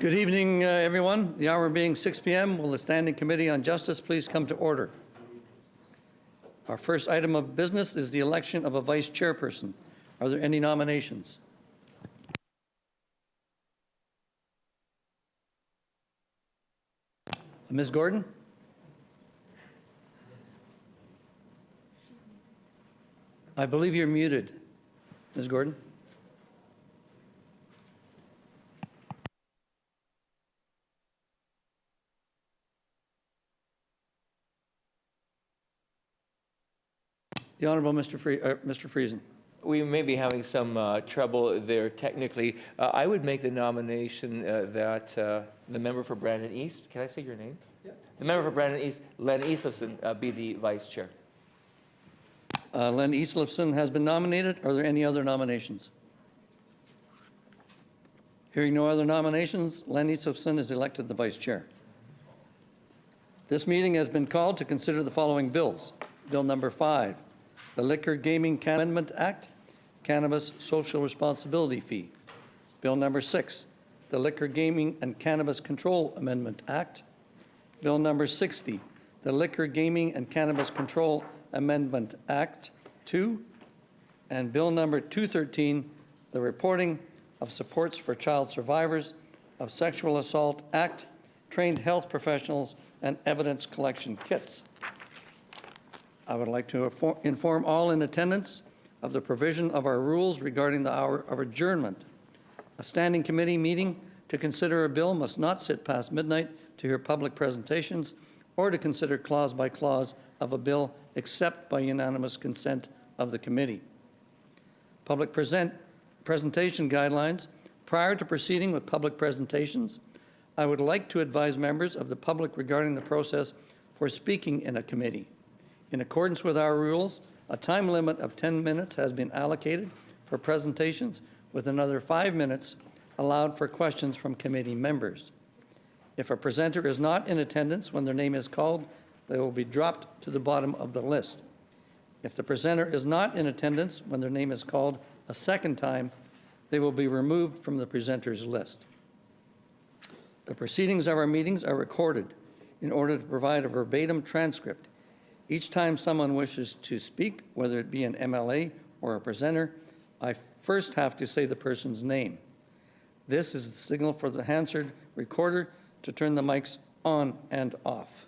Good evening, everyone. The hour being 6 p.m., will the Standing Committee on Justice please come to order? Our first item of business is the election of a vice chairperson. Are there any nominations? Ms. Gordon? I believe you're muted. Ms. Gordon? The Honourable Mr. Friesen. We may be having some trouble there technically. I would make the nomination that the member for Brandon East, can I say your name? Yeah. The member for Brandon East, Len Eastlifson, be the vice chair. Len Eastlifson has been nominated. Are there any other nominations? Hearing no other nominations, Len Eastlifson is elected the vice chair. This meeting has been called to consider the following bills. Bill number 5, the Liquor Gaming Amendment Act, Cannabis Social Responsibility Fee. Bill number 6, the Liquor Gaming and Cannabis Control Amendment Act. Bill number 60, the Liquor Gaming and Cannabis Control Amendment Act 2. And Bill number 213, the Reporting of Supports for Child Survivors of Sexual Assault Act, Trained Health Professionals, and Evidence Collection Kits. I would like to inform all in attendance of the provision of our rules regarding the hour of adjournment. A standing committee meeting to consider a bill must not sit past midnight to hear public presentations or to consider clause by clause of a bill except by unanimous consent of the committee. Public presentation guidelines. Prior to proceeding with public presentations, I would like to advise members of the public regarding the process for speaking in a committee. In accordance with our rules, a time limit of 10 minutes has been allocated for presentations, with another 5 minutes allowed for questions from committee members. If a presenter is not in attendance when their name is called, they will be dropped to the bottom of the list. If the presenter is not in attendance when their name is called a second time, they will be removed from the presenter's list. The proceedings of our meetings are recorded in order to provide a verbatim transcript. Each time someone wishes to speak, whether it be an MLA or a presenter, I first have to say the person's name. This is the signal for the Hansard recorder to turn the mics on and off.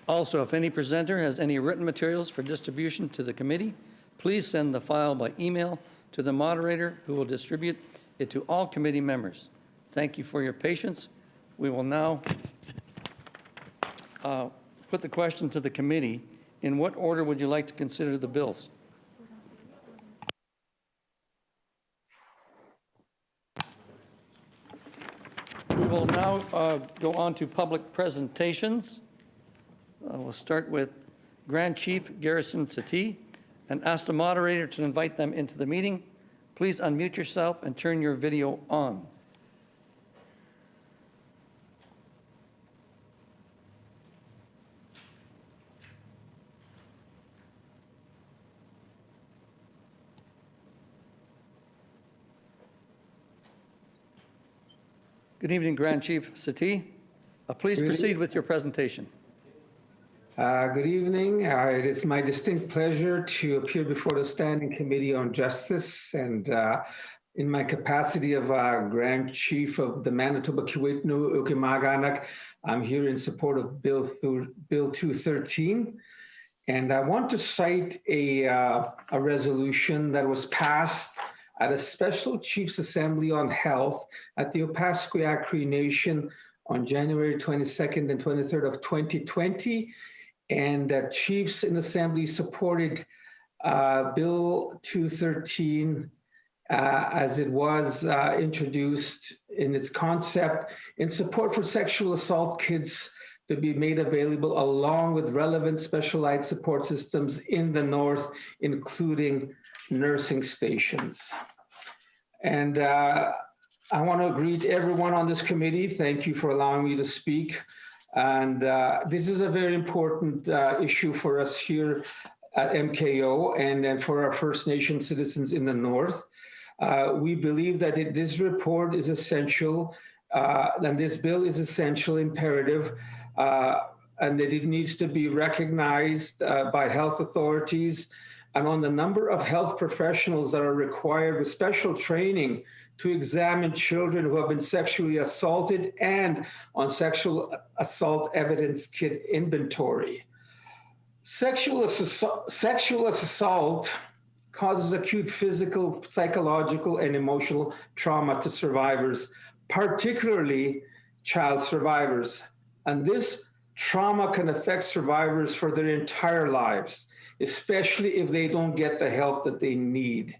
Also, if any presenter has any written materials for distribution to the committee, please send the file by email to the moderator, who will distribute it to all committee members. Thank you for your patience. We will now put the question to the committee. In what order would you like to consider the bills? We will now go on to public presentations. We'll start with Grand Chief Garrison Settee and ask the moderator to invite them into the meeting. Please unmute yourself and turn your video on. Good evening, Grand Chief Settee. Please proceed with your presentation. Good evening. It is my distinct pleasure to appear before the Standing Committee on Justice, and in my capacity of Grand Chief of the Manitoba Kiwetnu Ukimaganak, I'm here in support of Bill 213. And I want to cite a resolution that was passed at a special Chiefs Assembly on Health at the Opaskwayak Cree Nation on January 22nd and 23rd of 2020. And Chiefs in Assembly supported Bill 213 as it was introduced in its concept in support for sexual assault kits to be made available along with relevant specialized support systems in the North, including nursing stations. And I want to greet everyone on this committee. Thank you for allowing me to speak. And this is a very important issue for us here at MKO and for our First Nation citizens in the North. We believe that this report is essential, and this bill is essential, imperative, and that it needs to be recognized by health authorities and on the number of health professionals that are required with special training to examine children who have been sexually assaulted and on sexual assault evidence kit inventory. Sexual assault causes acute physical, psychological, and emotional trauma to survivors, particularly child survivors. And this trauma can affect survivors for their entire lives, especially if they don't get the help that they need.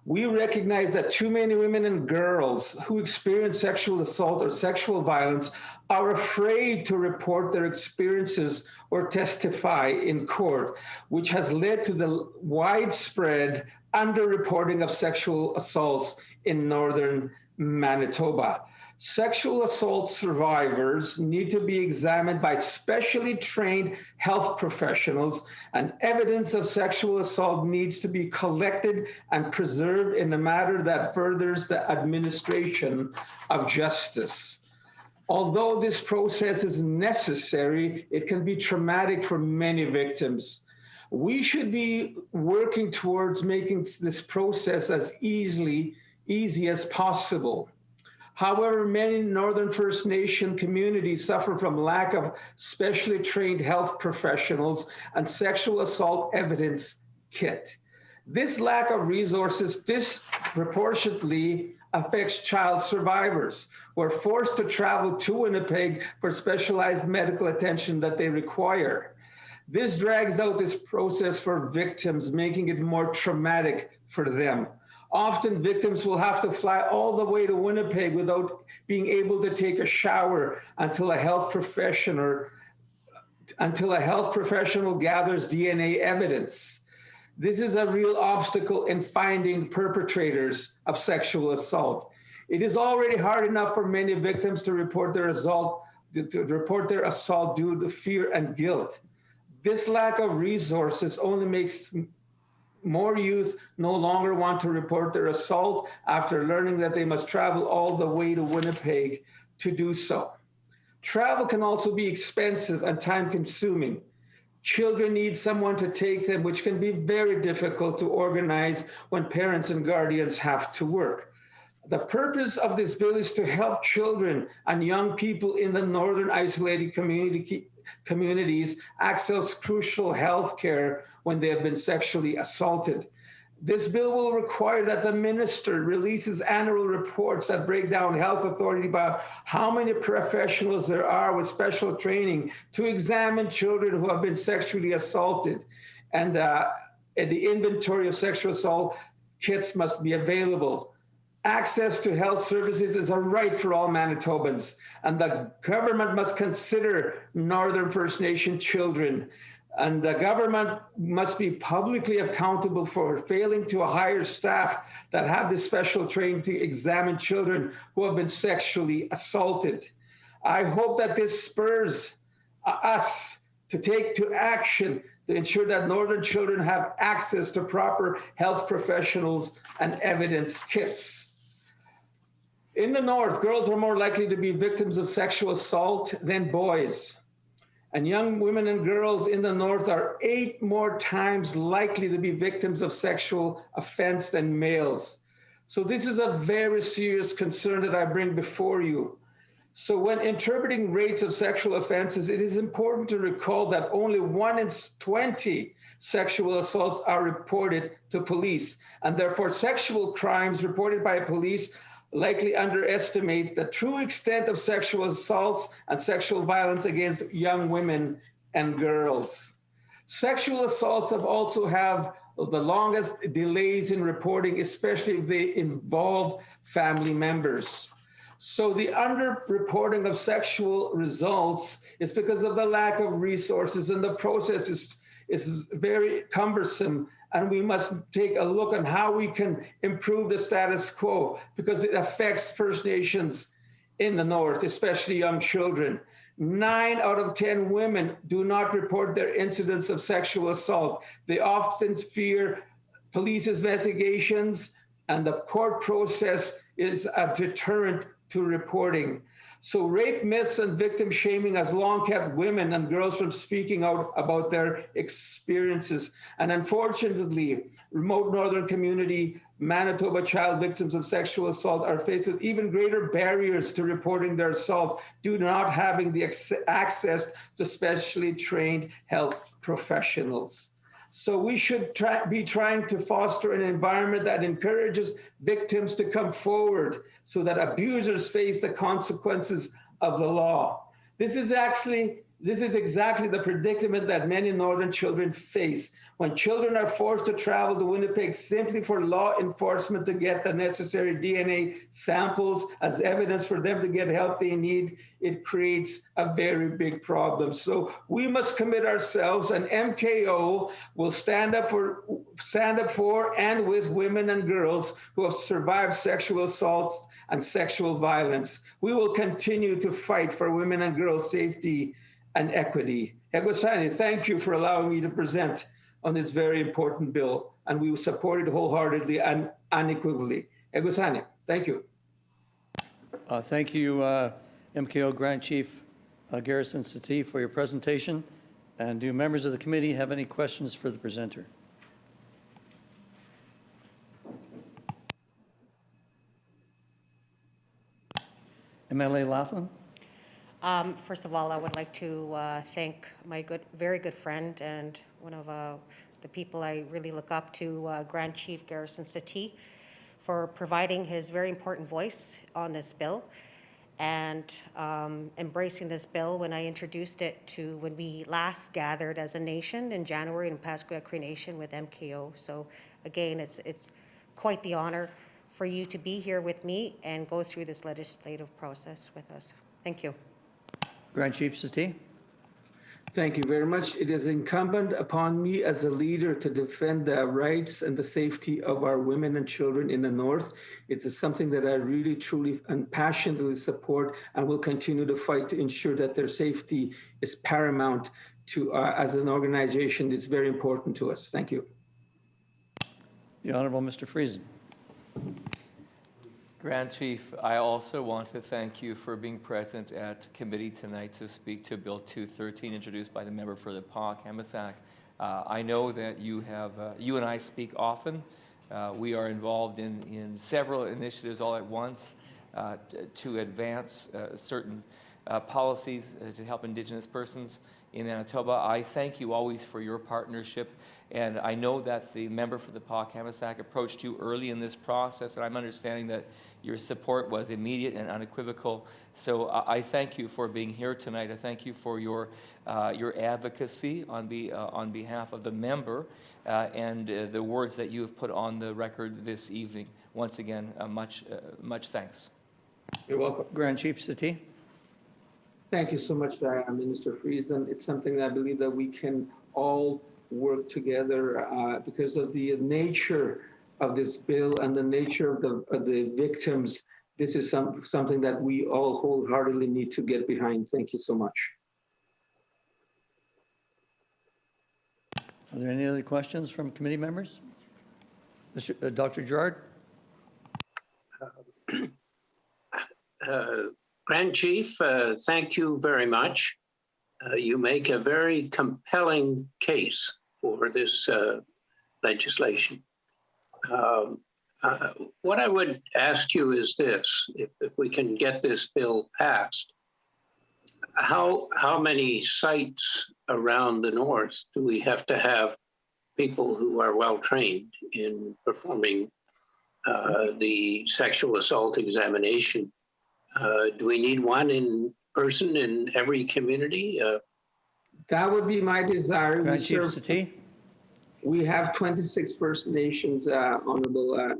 We recognize that too many women and girls who experience sexual assault or sexual violence are afraid to report their experiences or testify in court, which has led to the widespread underreporting of sexual assaults in northern Manitoba. Sexual assault survivors need to be examined by specially trained health professionals, and evidence of sexual assault needs to be collected and preserved in a manner that furthers the administration of justice. Although this process is necessary, it can be traumatic for many victims. We should be working towards making this process as easy as possible. However, many Northern First Nation communities suffer from lack of specially trained health professionals and sexual assault evidence kit. This lack of resources disproportionately affects child survivors who are forced to travel to Winnipeg for specialized medical attention that they require. This drags out this process for victims, making it more traumatic for them. Often victims will have to fly all the way to Winnipeg without being able to take a shower until a health professional gathers DNA evidence. This is a real obstacle in finding perpetrators of sexual assault. It is already hard enough for many victims to report their assault due to fear and guilt. This lack of resources only makes more youth no longer want to report their assault after learning that they must travel all the way to Winnipeg to do so. Travel can also be expensive and time-consuming. Children need someone to take them, which can be very difficult to organize when parents and guardians have to work. The purpose of this bill is to help children and young people in the northern isolated communities access crucial health care when they have been sexually assaulted. This bill will require that the minister releases annual reports that break down health authority about how many professionals there are with special training to examine children who have been sexually assaulted. And the inventory of sexual assault kits must be available. Access to health services is a right for all Manitobans, and the government must consider Northern First Nation children. And the government must be publicly accountable for failing to hire staff that have the special training to examine children who have been sexually assaulted. I hope that this spurs us to take to action to ensure that Northern children have access to proper health professionals and evidence kits. In the North, girls are more likely to be victims of sexual assault than boys. And young women and girls in the North are 8 more times likely to be victims of sexual offense than males. So this is a very serious concern that I bring before you. So when interpreting rates of sexual offenses, it is important to recall that only 1 in 20 sexual assaults are reported to police. And therefore, sexual crimes reported by police likely underestimate the true extent of sexual assaults and sexual violence against young women and girls. Sexual assaults also have the longest delays in reporting, especially if they involve family members. So the underreporting of sexual results is because of the lack of resources, and the process is very cumbersome. And we must take a look on how we can improve the status quo, because it affects First Nations in the North, especially young children. 9 out of 10 women do not report their incidents of sexual assault. They often fear police investigations, and the court process is a deterrent to reporting. So rape myths and victim shaming has long kept women and girls from speaking out about their experiences. And unfortunately, remote northern community, Manitoba child victims of sexual assault are faced with even greater barriers to reporting their assault due to not having the access to specially trained health professionals. So we should be trying to foster an environment that encourages victims to come forward so that abusers face the consequences of the law. This is exactly the predicament that many northern children face. When children are forced to travel to Winnipeg simply for law enforcement to get the necessary DNA samples as evidence for them to get help they need, it creates a very big problem. So we must commit ourselves, and MKO will stand up for and with women and girls who have survived sexual assaults and sexual violence. We will continue to fight for women and girls' safety and equity. Egosani, thank you for allowing me to present on this very important bill, and we will support it wholeheartedly and unequivocally. Egosani, thank you. Thank you, MKO Grand Chief Garrison Settee, for your presentation. And do members of the committee have any questions for the presenter? MLA Laughlin? First of all, I would like to thank my very good friend and one of the people I really look up to, Grand Chief Garrison Settee, for providing his very important voice on this bill and embracing this bill when I introduced it when we last gathered as a nation in January in Pasquia Cree Nation with MKO. So again, it's quite the honor for you to be here with me and go through this legislative process with us. Thank you. Grand Chief Settee? Thank you very much. It is incumbent upon me as a leader to defend the rights and the safety of our women and children in the North. It is something that I really, truly, and passionately support, and will continue to fight to ensure that their safety is paramount to, as an organization, it's very important to us. Thank you. The Honourable Mr. Friesen. Grand Chief, I also want to thank you for being present at committee tonight to speak to Bill 213 introduced by the member for the Pas-Cambissac. I know that you and I speak often. We are involved in several initiatives all at once to advance certain policies to help Indigenous persons in Manitoba. I thank you always for your partnership, and I know that the member for the Pas-Cambissac approached you early in this process, and I'm understanding that your support was immediate and unequivocal. So I thank you for being here tonight. I thank you for your advocacy on behalf of the member and the words that you have put on the record this evening. Once again, much thanks. You're welcome. Grand Chief Settee? Thank you so much, Minister Friesen. It's something that I believe that we can all work together because of the nature of this bill and the nature of the victims. This is something that we all wholeheartedly need to get behind. Thank you so much. Are there any other questions from committee members? Dr. Gerard? Grand Chief, thank you very much. You make a very compelling case for this legislation. What I would ask you is this: if we can get this bill passed, how many sites around the North do we have to have people who are well trained in performing the sexual assault examination? Do we need one in person in every community? That would be my desire. Grand Chief Settee? We have 26 First Nations, Honorable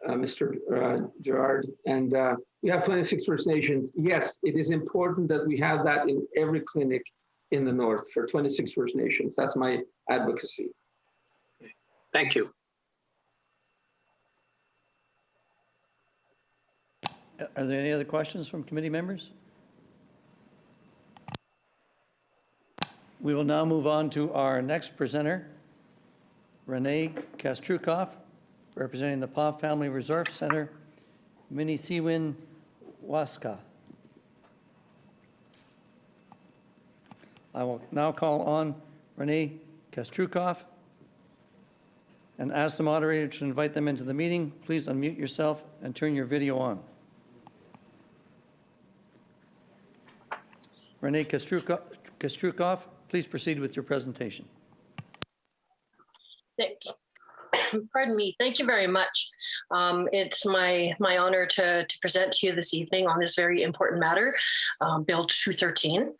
Mr. Gerard, and we have 26 First Nations. Yes, it is important that we have that in every clinic in the North for 26 First Nations. That's my advocacy. Thank you. Are there any other questions from committee members? We will now move on to our next presenter, Renee Kastrukoff, representing the Paw Family Resource Center, Minisiwin Waska. I will now call on Renee Kastrukoff and ask the moderator to invite them into the meeting. Please unmute yourself and turn your video on. Renee Kastrukoff, please proceed with your presentation. Thanks. Pardon me. Thank you very much. It's my honor to present to you this evening on this very important matter, Bill 213.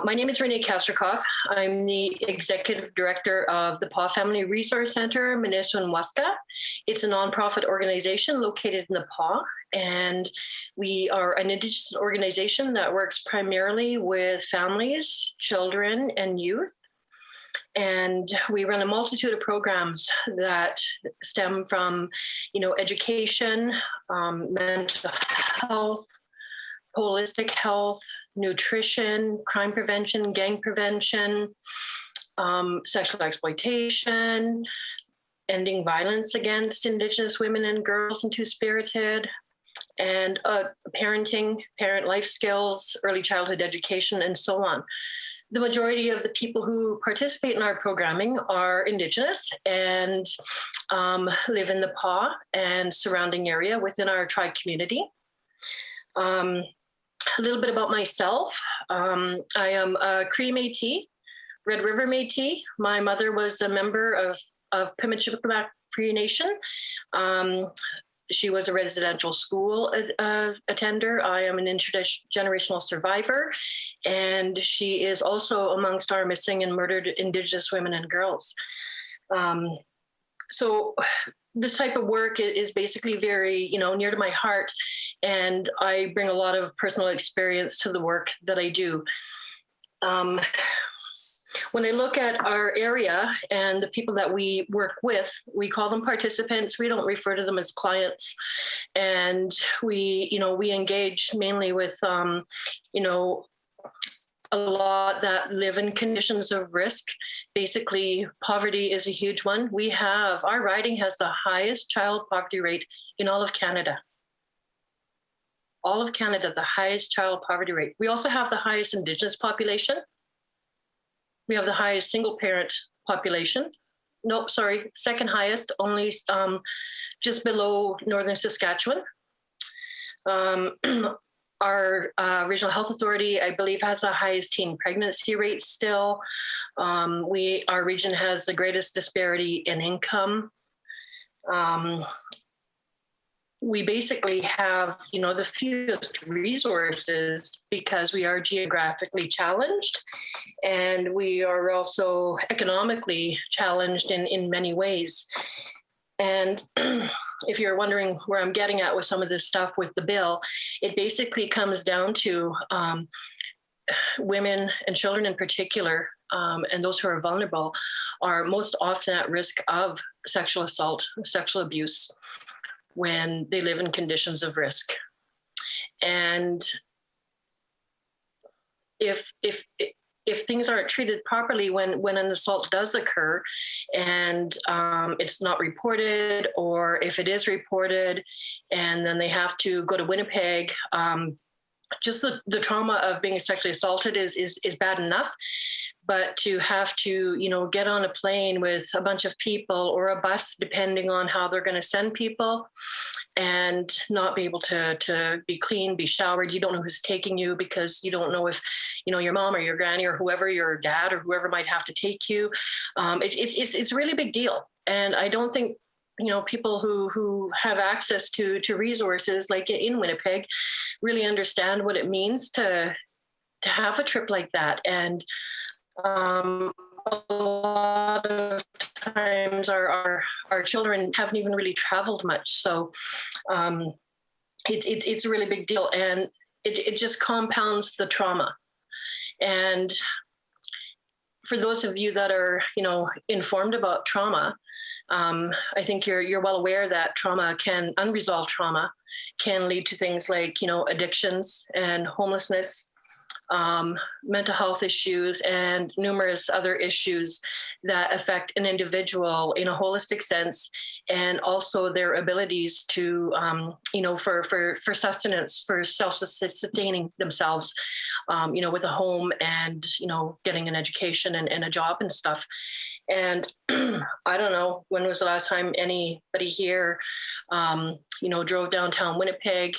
My name is Renee Kastrukoff. I'm the Executive Director of the Paw Family Resource Center, Minisiwin Waska. It's a nonprofit organization located in the Paw, and we are an Indigenous organization that works primarily with families, children, and youth. And we run a multitude of programs that stem from, education, mental health, holistic health, nutrition, crime prevention, gang prevention, sexual exploitation, ending violence against Indigenous women and girls and two-spirited, and parenting, parent life skills, early childhood education, and so on. The majority of the people who participate in our programming are Indigenous and live in the Paw and surrounding area within our tribe community. A little bit about myself. I am a Cree Métis, Red River Métis. My mother was a member of Pimicikamak Cree Nation. She was a residential school attender. I am an intergenerational survivor, and she is also amongst our missing and murdered Indigenous women and girls. So this type of work is basically very, near to my heart, and I bring a lot of personal experience to the work that I do. When I look at our area and the people that we work with, we call them participants. We don't refer to them as clients. And we engage mainly with, a lot that live in conditions of risk. Basically, poverty is a huge one. Our riding has the highest child poverty rate in all of Canada. All of Canada, the highest child poverty rate. We also have the highest Indigenous population. We have the highest single parent population. Second highest, only just below Northern Saskatchewan. Our Regional Health Authority, I believe, has the highest teen pregnancy rate still. Our region has the greatest disparity in income. We basically have, the fewest resources because we are geographically challenged, and we are also economically challenged in many ways. And if you're wondering where I'm getting at with some of this stuff with the bill, it basically comes down to women and children in particular, and those who are vulnerable, are most often at risk of sexual assault, sexual abuse, when they live in conditions of risk. And if things aren't treated properly when an assault does occur and it's not reported, or if it is reported and then they have to go to Winnipeg, just the trauma of being sexually assaulted is bad enough. But to have to, get on a plane with a bunch of people or a bus, depending on how they're going to send people, and not be able to be clean, be showered. You don't know who's taking you because you don't know if, your mom or your granny or whoever, your dad or whoever might have to take you. It's a really big deal. And I don't think, people who have access to resources like in Winnipeg really understand what it means to have a trip like that. And a lot of times our children haven't even really traveled much. So it's a really big deal, and it just compounds the trauma. And for those of you that are, informed about trauma, I think you're well aware that unresolved trauma can lead to things like, addictions and homelessness, mental health issues, and numerous other issues that affect an individual in a holistic sense, and also their abilities to, for sustenance, for self-sustaining themselves, with a home and, getting an education and a job and stuff. And I don't know, when was the last time anybody here, drove downtown Winnipeg,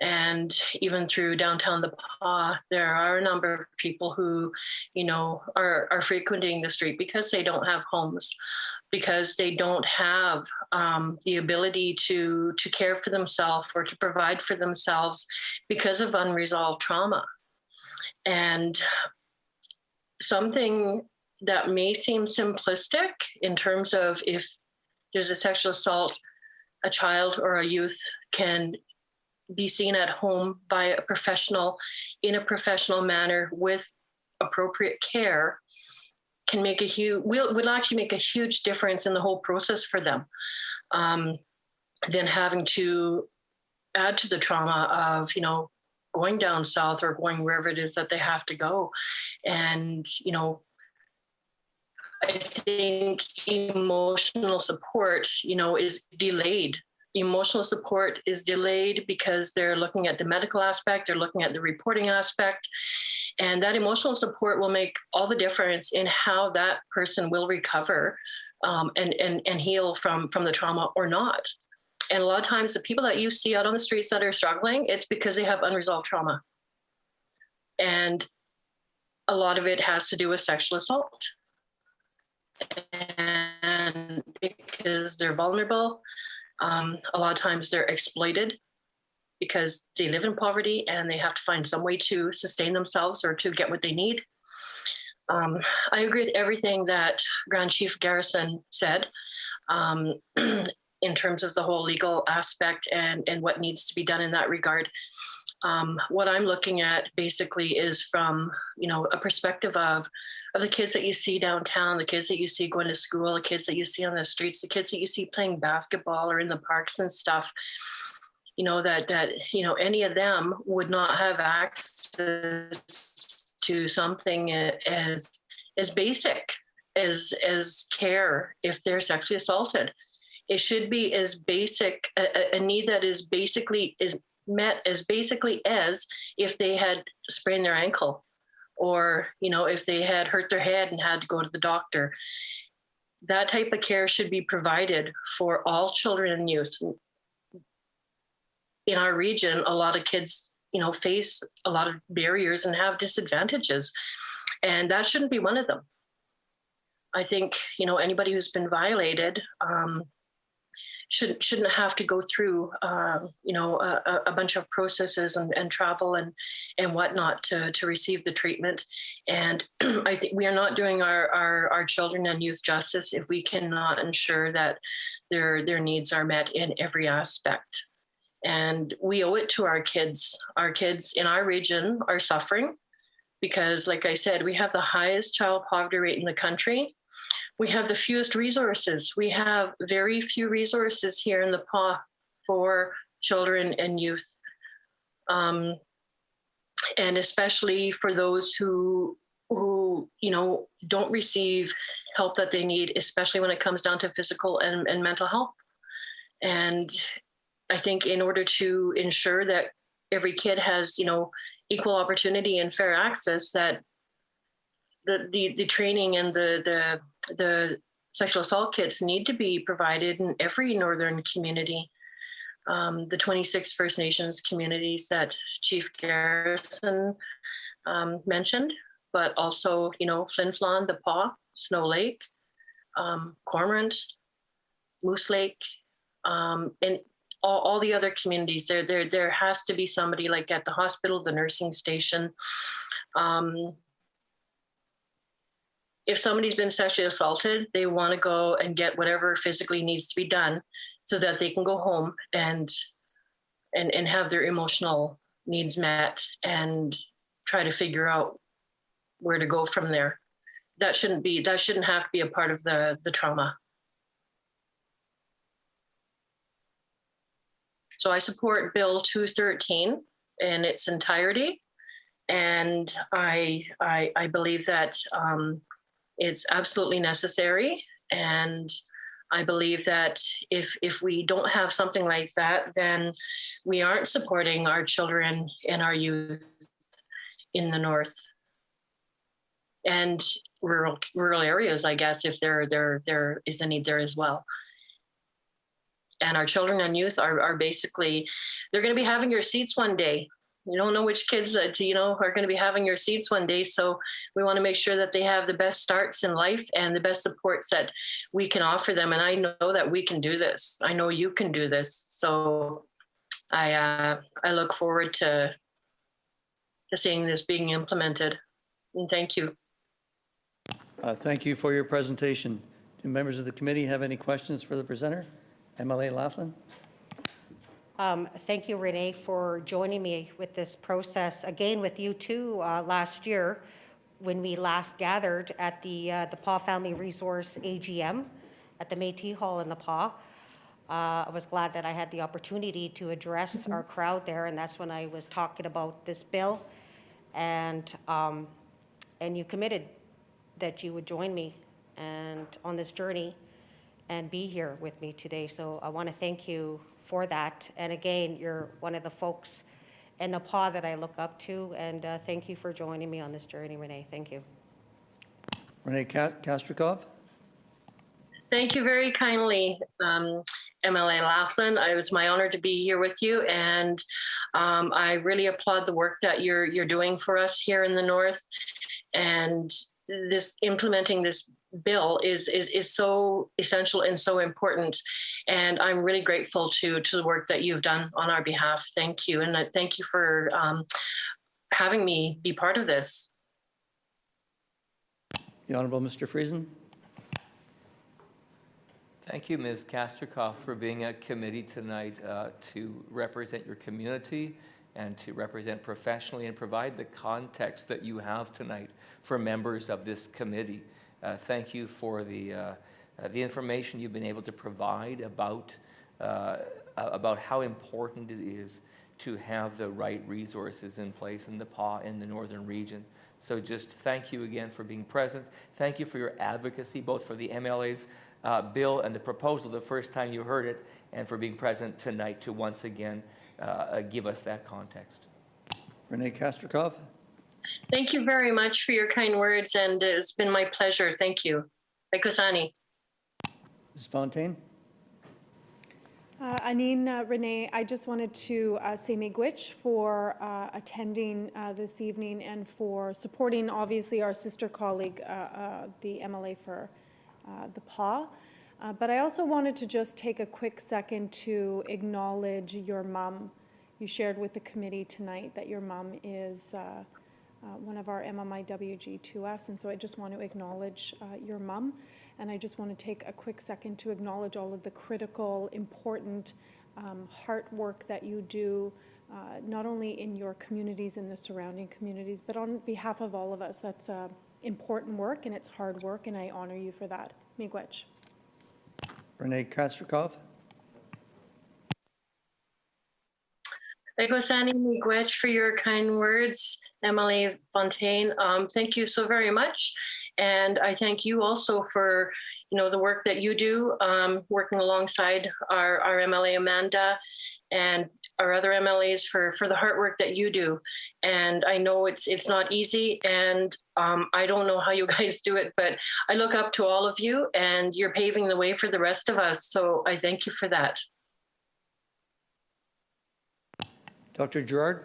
and even through downtown The Pas, there are a number of people who, are frequenting the street because they don't have homes, because they don't have the ability to care for themselves or to provide for themselves because of unresolved trauma. And something that may seem simplistic in terms of if there's a sexual assault, a child or a youth can be seen at home by a professional in a professional manner with appropriate care can make will actually make a huge difference in the whole process for them, than having to add to the trauma of, going down south or going wherever it is that they have to go. And, I think emotional support, is delayed. Emotional support is delayed because they're looking at the medical aspect, they're looking at the reporting aspect, and that emotional support will make all the difference in how that person will recover and heal from the trauma or not. And a lot of times the people that you see out on the streets that are struggling, it's because they have unresolved trauma. And a lot of it has to do with sexual assault. And because they're vulnerable, a lot of times they're exploited because they live in poverty and they have to find some way to sustain themselves or to get what they need. I agree with everything that Grand Chief Garrison said in terms of the whole legal aspect and what needs to be done in that regard. What I'm looking at basically is from, a perspective of the kids that you see downtown, the kids that you see going to school, the kids that you see on the streets, the kids that you see playing basketball or in the parks and stuff, that any of them would not have access to something as basic as care if they're sexually assaulted. It should be as basic, a need that is met as basically as if they had sprained their ankle, or, if they had hurt their head and had to go to the doctor. That type of care should be provided for all children and youth. In our region, a lot of kids, face a lot of barriers and have disadvantages, and that shouldn't be one of them. I think, anybody who's been violated shouldn't have to go through, a bunch of processes and travel and whatnot to receive the treatment. And I think we are not doing our children and youth justice if we cannot ensure that their needs are met in every aspect. And we owe it to our kids. Our kids in our region are suffering because, like I said, we have the highest child poverty rate in the country. We have the fewest resources. We have very few resources here in the Pas for children and youth. And especially for those who don't receive help that they need, especially when it comes down to physical and mental health. And I think in order to ensure that every kid has, equal opportunity and fair access, that the training and the sexual assault kits need to be provided in every northern community. The 26 First Nations communities that Chief Garrison mentioned, but also, Flin Flon, The Pas, Snow Lake, Cormorant, Moose Lake, and all the other communities. There has to be somebody, like at the hospital, the nursing station. If somebody's been sexually assaulted, they want to go and get whatever physically needs to be done so that they can go home and have their emotional needs met and try to figure out where to go from there. That shouldn't have to be a part of the trauma. So I support Bill 213 in its entirety. And I believe that it's absolutely necessary. And I believe that if we don't have something like that, then we aren't supporting our children and our youth in the North and rural areas, I guess, if there is a need there as well. And our children and youth are basically, they're going to be having your seats one day. You don't know which kids that, are going to be having your seats one day. So we want to make sure that they have the best starts in life and the best supports that we can offer them. And I know that we can do this. I know you can do this. So I look forward to seeing this being implemented. And thank you. Thank you for your presentation. Do members of the committee have any questions for the presenter? MLA Laughlin? Thank you, Renee, for joining me with this process. Again, with you too, last year, when we last gathered at the Paw Family Resource AGM at the Métis Hall in the Paw. I was glad that I had the opportunity to address our crowd there, and that's when I was talking about this bill. And you committed that you would join me and on this journey and be here with me today. So I want to thank you for that. And again, you're one of the folks in the PAW that I look up to. And thank you for joining me on this journey, Renee. Thank you. Renee Kastrikov? Thank you very kindly, MLA Laughlin. It was my honor to be here with you. And I really applaud the work that you're doing for us here in the North. And implementing this bill is so essential and so important. And I'm really grateful to the work that you've done on our behalf. Thank you. And thank you for having me be part of this. The Honorable Mr. Friesen? Thank you, Ms. Kastrikoff, for being at committee tonight to represent your community and to represent professionally and provide the context that you have tonight for members of this committee. Thank you for the information you've been able to provide about how important it is to have the right resources in place in the PAW in the northern region. So just thank you again for being present. Thank you for your advocacy, both for the MLA's bill and the proposal the first time you heard it, and for being present tonight to once again give us that context. Renee Kastrikov? Thank you very much for your kind words, and it's been my pleasure. Thank you. Ekosani. Ms. Fontaine? Anine, Renee, I just wanted to say miigwech for attending this evening and for supporting, obviously, our sister colleague, the MLA for the PAW. But I also wanted to just take a quick second to acknowledge your mom. You shared with the committee tonight that your mom is one of our MMIWG2S, and so I just want to acknowledge your mom. And I just want to take a quick second to acknowledge all of the critical, important heart work that you do, not only in your communities and the surrounding communities, but on behalf of all of us. That's important work, and it's hard work, and I honor you for that. Miigwech. Renee Kastrikov? Ekosani miigwech for your kind words, Emily Fontaine. Thank you so very much. And I thank you also for, the work that you do, working alongside our MLA Amanda and our other MLAs for the hard work that you do. And I know it's not easy, and I don't know how you guys do it, but I look up to all of you, and you're paving the way for the rest of us. So I thank you for that. Dr. Gerard?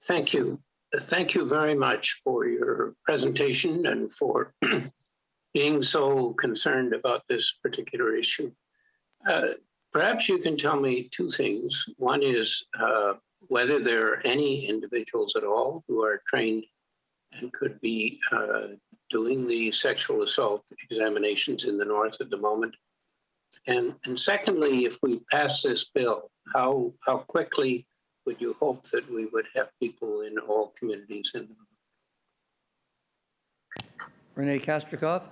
Thank you. Thank you very much for your presentation and for being so concerned about this particular issue. Perhaps you can tell me two things. One is whether there are any individuals at all who are trained and could be doing the sexual assault examinations in the North at the moment. And secondly, if we pass this bill, how quickly would you hope that we would have people in all communities in the North? Renee Kastrikov?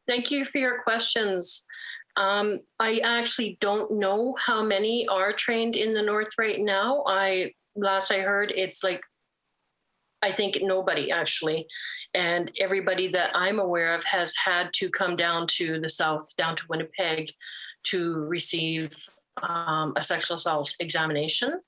Thank you for your questions. I actually don't know how many are trained in the North right now. Last I heard, it's like, I think nobody actually. And everybody that I'm aware of has had to come down to the South, down to Winnipeg, to receive a sexual assault examination.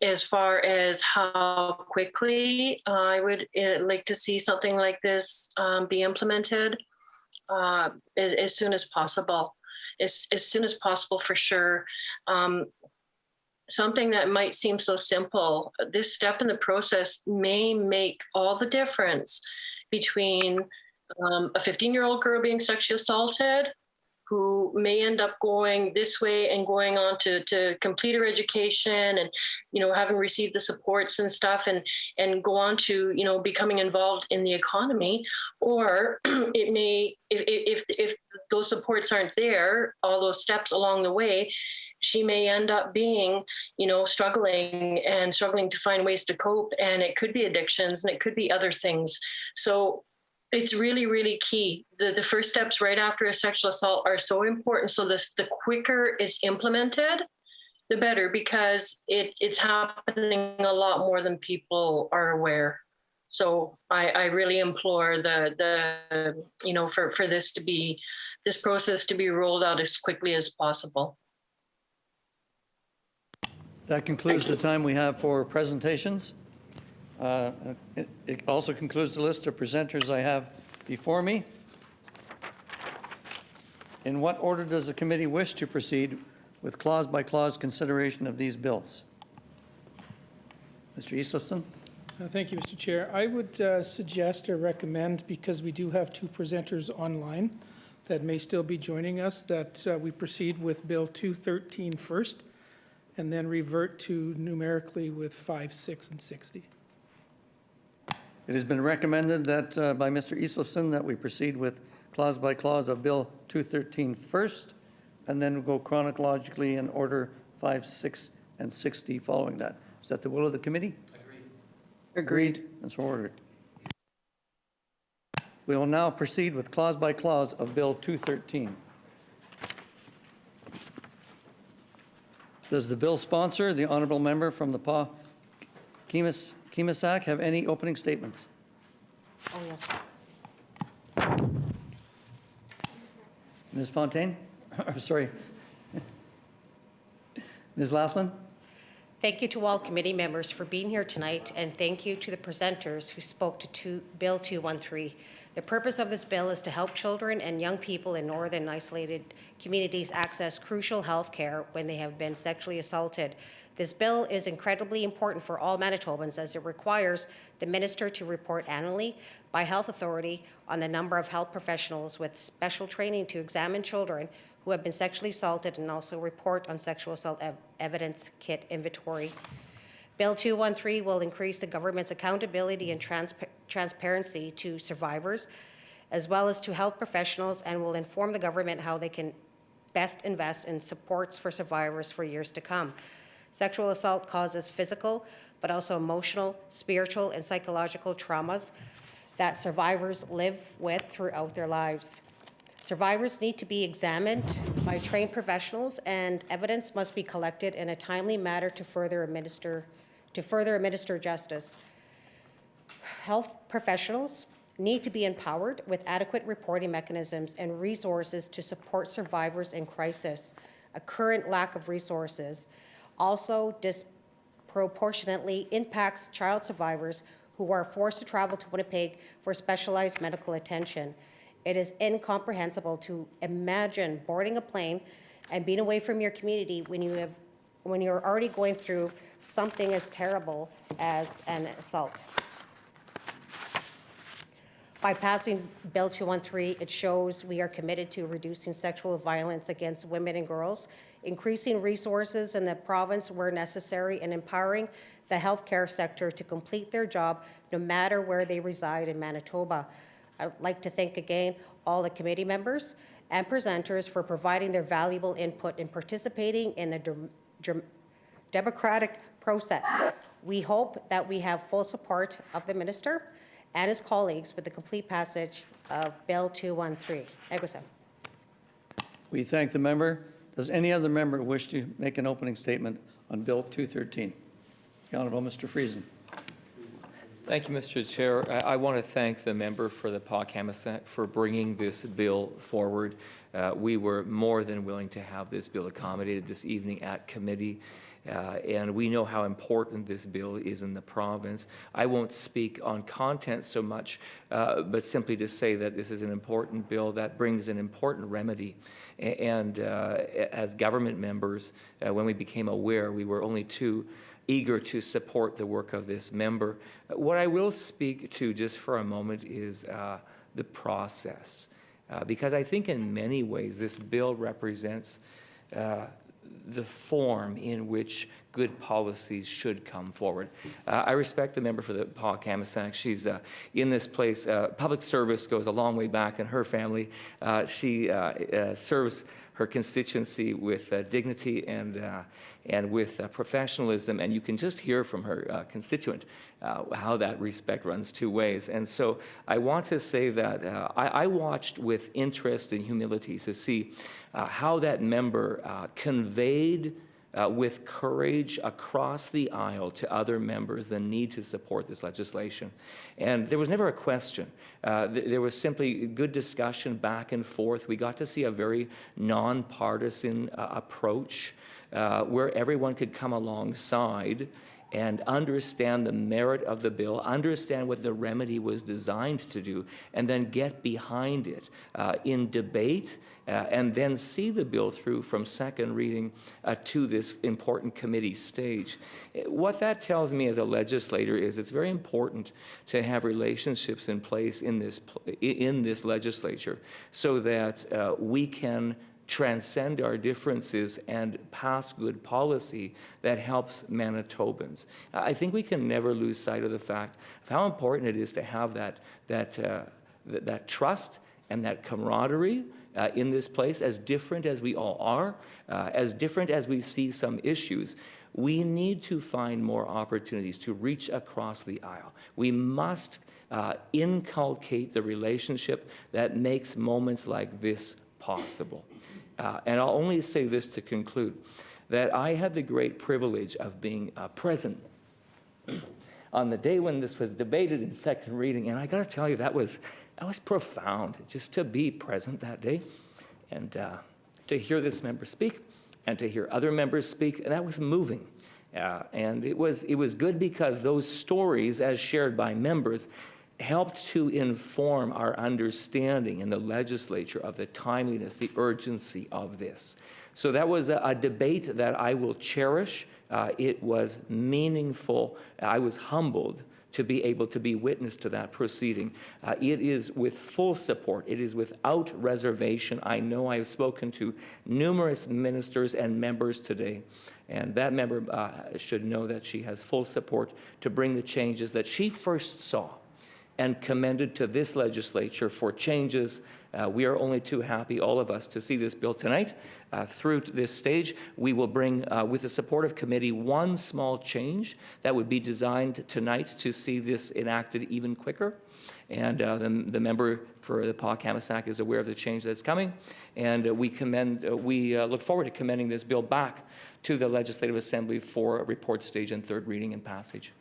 As far as how quickly I would like to see something like this be implemented, as soon as possible. As soon as possible, for sure. Something that might seem so simple, this step in the process may make all the difference between a 15-year-old girl being sexually assaulted, who may end up going this way and going on to complete her education and, having received the supports and stuff and go on to, becoming involved in the economy. Or it may, if those supports aren't there, all those steps along the way, she may end up being, struggling to find ways to cope. And it could be addictions and it could be other things. So it's really, really key. The first steps right after a sexual assault are so important. So the quicker it's implemented, the better, because it's happening a lot more than people are aware. So I really implore for this process to be rolled out as quickly as possible. That concludes the time we have for presentations. It also concludes the list of presenters I have before me. In what order does the committee wish to proceed with clause-by-clause consideration of these bills? Mr. Eastleson? Thank you, Mr. Chair. I would suggest or recommend, because we do have two presenters online that may still be joining us, that we proceed with Bill 213 first, and then revert to numerically with 5, 6, and 60. It has been recommended that by Mr. Eastleson that we proceed with clause by clause of Bill 213 first, and then go chronologically in order 5, 6, and 60 following that. Is that the will of the committee? Agreed. And so ordered. We will now proceed with clause by clause of Bill 213. Does the bill sponsor, the honourable member from the Keemasack, have any opening statements? Oh, yes. Ms. Fontaine? Sorry. Ms. Laughlin? Thank you to all committee members for being here tonight, and thank you to the presenters who spoke to Bill 213. The purpose of this bill is to help children and young people in northern isolated communities access crucial health care when they have been sexually assaulted. This bill is incredibly important for all Manitobans, as it requires the minister to report annually by health authority on the number of health professionals with special training to examine children who have been sexually assaulted, and also report on sexual assault evidence kit inventory. Bill 213 will increase the government's accountability and transparency to survivors, as well as to health professionals, and will inform the government how they can best invest in supports for survivors for years to come. Sexual assault causes physical, but also emotional, spiritual, and psychological traumas that survivors live with throughout their lives. Survivors need to be examined by trained professionals, and evidence must be collected in a timely manner to further administer justice. Health professionals need to be empowered with adequate reporting mechanisms and resources to support survivors in crisis. A current lack of resources also disproportionately impacts child survivors who are forced to travel to Winnipeg for specialized medical attention. It is incomprehensible to imagine boarding a plane and being away from your community when you're already going through something as terrible as an assault. By passing Bill 213, it shows we are committed to reducing sexual violence against women and girls, increasing resources in the province where necessary, and empowering the healthcare sector to complete their job no matter where they reside in Manitoba. I'd like to thank again all the committee members and presenters for providing their valuable input and participating in the democratic process. We hope that we have full support of the minister and his colleagues with the complete passage of Bill 213. Egosam. We thank the member. Does any other member wish to make an opening statement on Bill 213? The Honourable Mr. Friesen. Thank you, Mr. Chair. I want to thank the member for the Cannabis for bringing this bill forward. We were more than willing to have this bill accommodated this evening at committee. And we know how important this bill is in the province. I won't speak on content so much, but simply to say that this is an important bill that brings an important remedy. And as government members, when we became aware, we were only too eager to support the work of this member. What I will speak to just for a moment is the process, because I think in many ways this bill represents the form in which good policies should come forward. I respect the member for the Cannabis. She's in this place. Public service goes a long way back in her family. She serves her constituency with dignity and with professionalism, and you can just hear from her constituent how that respect runs two ways. And so I want to say that I watched with interest and humility to see how that member conveyed with courage across the aisle to other members the need to support this legislation. And there was never a question. There was simply good discussion back and forth. We got to see a very nonpartisan approach where everyone could come alongside and understand the merit of the bill, understand what the remedy was designed to do, and then get behind it in debate, and then see the bill through from second reading to this important committee stage. What that tells me as a legislator is it's very important to have relationships in place in this legislature so that we can transcend our differences and pass good policy that helps Manitobans. I think we can never lose sight of the fact of how important it is to have that trust and that camaraderie in this place, as different as we all are, as different as we see some issues. We need to find more opportunities to reach across the aisle. We must inculcate the relationship that makes moments like this possible. And I'll only say this to conclude, that I had the great privilege of being present on the day when this was debated in second reading, and I got to tell you, that was profound, just to be present that day and to hear this member speak and to hear other members speak. That was moving. And it was good because those stories, as shared by members, helped to inform our understanding in the legislature of the timeliness, the urgency of this. So that was a debate that I will cherish. It was meaningful. I was humbled to be able to be witness to that proceeding. It is with full support. It is without reservation. I know I have spoken to numerous ministers and members today, and that member should know that she has full support to bring the changes that she first saw and commended to this legislature for changes. We are only too happy, all of us, to see this bill tonight through to this stage. We will bring, with the support of committee, one small change that would be designed tonight to see this enacted even quicker. And the member for the Cannabis is aware of the change that's coming. And we look forward to commending this bill back to the Legislative Assembly for a report stage and third reading and passage.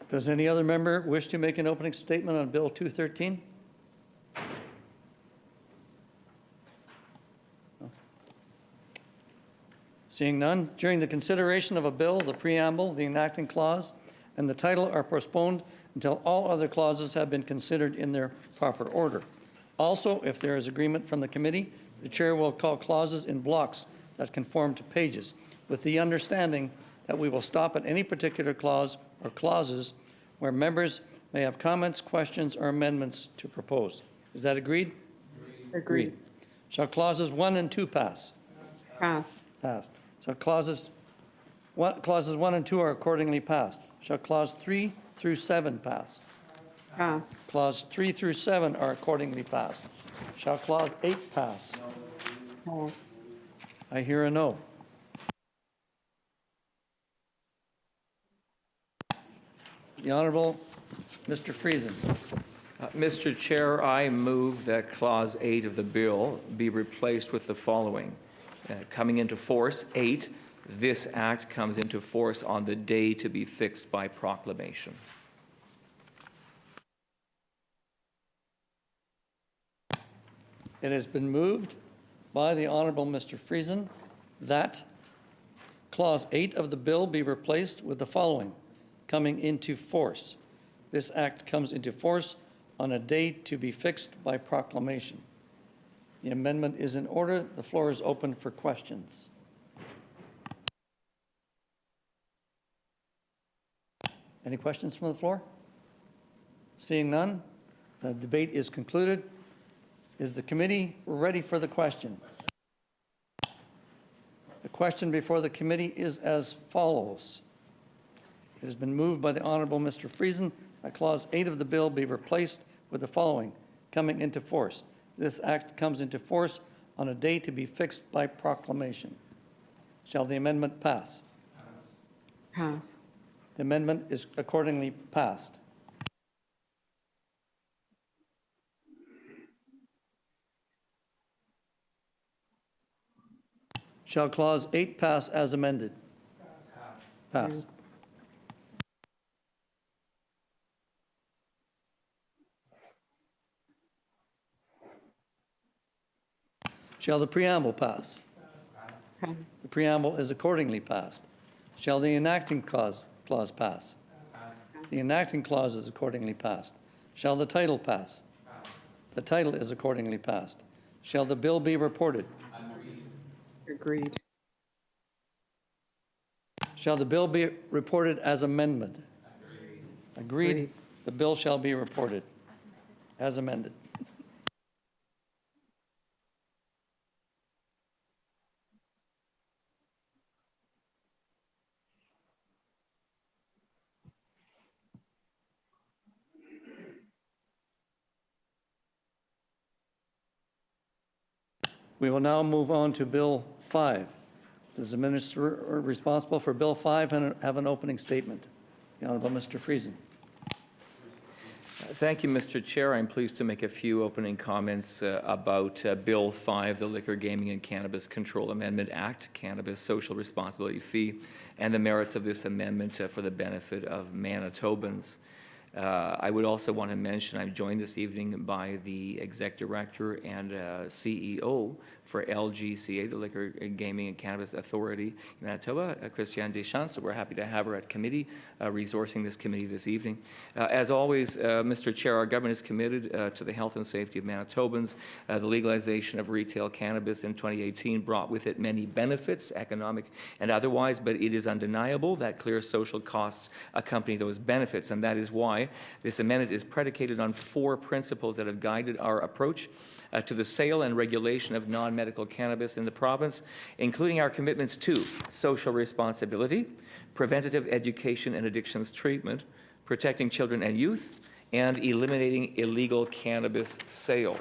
Does any other member wish to make an opening statement on Bill 213? No. Seeing none, during the consideration of a bill, the preamble, the enacting clause, and the title are postponed until all other clauses have been considered in their proper order. Also, if there is agreement from the committee, the chair will call clauses in blocks that conform to pages, with the understanding that we will stop at any particular clause or clauses where members may have comments, questions, or amendments to propose. Is that agreed? Agreed. Shall clauses 1 and 2 pass? Pass. Passed. So clauses 1 and 2 are accordingly passed. Shall clause 3 through 7 pass? Pass. Clause 3 through 7 are accordingly passed. Shall clause 8 pass? Pass. I hear a no. The Honourable Mr. Friesen. Mr. Chair, I move that Clause 8 of the bill be replaced with the following. Coming into force, 8, this act comes into force on the day to be fixed by proclamation. It has been moved by the Honourable Mr. Friesen that Clause 8 of the bill be replaced with the following, coming into force. This act comes into force on a date to be fixed by proclamation. The amendment is in order. The floor is open for questions. Any questions from the floor? Seeing none, the debate is concluded. Is the committee ready for the question? The question before the committee is as follows. It has been moved by the Honourable Mr. Friesen that Clause 8 of the bill be replaced with the following, coming into force. This act comes into force on a day to be fixed by proclamation. Shall the amendment pass? Pass. The amendment is accordingly passed. Shall Clause 8 pass as amended? Pass. Pass. Shall the preamble pass? Pass. The preamble is accordingly passed. Shall the enacting clause pass? The enacting clause is accordingly passed. Shall the title pass? The title is accordingly passed. Shall the bill be reported? Agreed. Shall the bill be reported as amendment? Agreed. Agreed. The bill shall be reported as amended. We will now move on to Bill 5. Does the minister responsible for Bill 5 have an opening statement? The Honourable Mr. Friesen. Thank you, Mr. Chair. I'm pleased to make a few opening comments about Bill 5, the Liquor, Gaming, and Cannabis Control Amendment Act, Cannabis Social Responsibility Fee, and the merits of this amendment for the benefit of Manitobans. I would also want to mention I'm joined this evening by the Exec Director and CEO for LGCA, the Liquor, Gaming, and Cannabis Authority in Manitoba, Christiane Deschamps. So we're happy to have her at committee, resourcing this committee this evening. As always, Mr. Chair, our government is committed to the health and safety of Manitobans. The legalization of retail cannabis in 2018 brought with it many benefits, economic and otherwise, but it is undeniable that clear social costs accompany those benefits, and that is why this amendment is predicated on 4 principles that have guided our approach to the sale and regulation of non-medical cannabis in the province, including our commitments to social responsibility, preventative education and addictions treatment, protecting children and youth, and eliminating illegal cannabis sale.